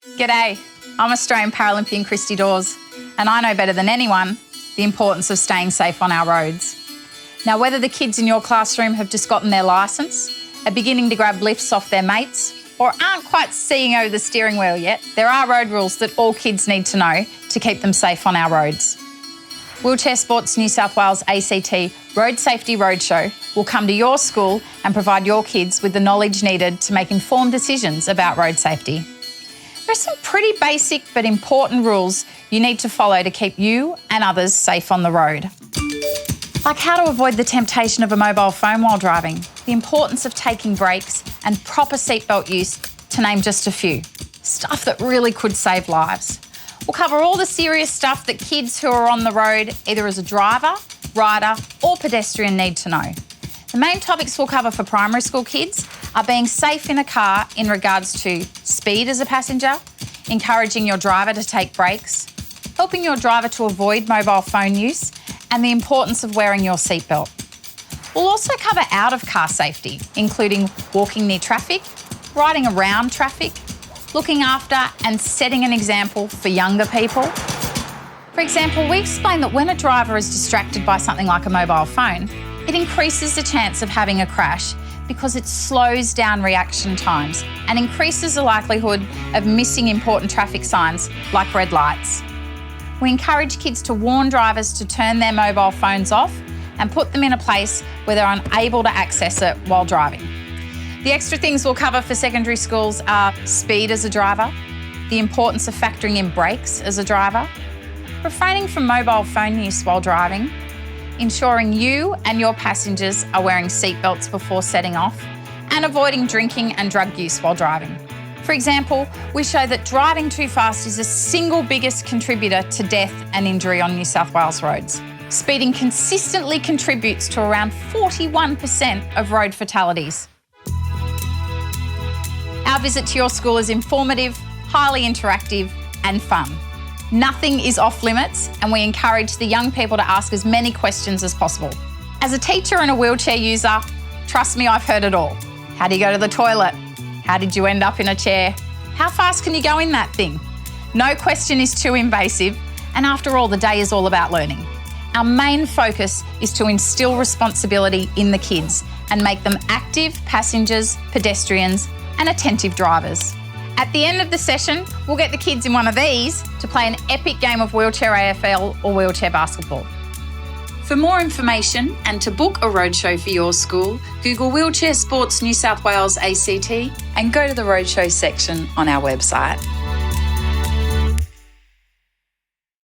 G'day, I'm Australian Paralympian Christy Dawes, and I know better than anyone the importance of staying safe on our roads. Now, whether the kids in your classroom have just gotten their licence, are beginning to grab lifts off their mates, or aren't quite seeing over the steering wheel yet, there are road rules that all kids need to know to keep them safe on our roads. Wheelchair Sports NSW ACT Road Safety Roadshow will come to your school and provide your kids with the knowledge needed to make informed decisions about road safety. There are some pretty basic but important rules you need to follow to keep you and others safe on the road. Like how to avoid the temptation of a mobile phone while driving, the importance of taking breaks and proper seatbelt use, to name just a few. Stuff that really could save lives. We'll cover all the serious stuff that kids who are on the road, either as a driver, rider or pedestrian, need to know. The main topics we'll cover for primary school kids are being safe in a car in regards to speed as a passenger, encouraging your driver to take breaks, helping your driver to avoid mobile phone use, and the importance of wearing your seatbelt. We'll also cover out-of-car safety, including walking near traffic, riding around traffic, looking after and setting an example for younger people. For example, we explain that when a driver is distracted by something like a mobile phone, it increases the chance of having a crash because it slows down reaction times and increases the likelihood of missing important traffic signs like red lights. We encourage kids to warn drivers to turn their mobile phones off and put them in a place where they're unable to access it while driving. The extra things we'll cover for secondary schools are speed as a driver, the importance of factoring in brakes as a driver, refraining from mobile phone use while driving, ensuring you and your passengers are wearing seatbelts before setting off, and avoiding drinking and drug use while driving. For example, we show that driving too fast is the single biggest contributor to death and injury on New South Wales roads. Speeding consistently contributes to around 41% of road fatalities. Our visit to your school is informative, highly interactive and fun. Nothing is off limits, and we encourage the young people to ask as many questions as possible. As a teacher and a wheelchair user, trust me, I've heard it all. How do you go to the toilet? How did you end up in a chair? How fast can you go in that thing? No question is too invasive, and after all, the day is all about learning. Our main focus is to instill responsibility in the kids and make them active passengers, pedestrians, and attentive drivers. At the end of the session, we'll get the kids in one of these to play an epic game of Wheelchair AFL or wheelchair basketball. For more information and to book a roadshow for your school, Google Wheelchair Sports New South Wales ACT and go to the roadshow section on our website.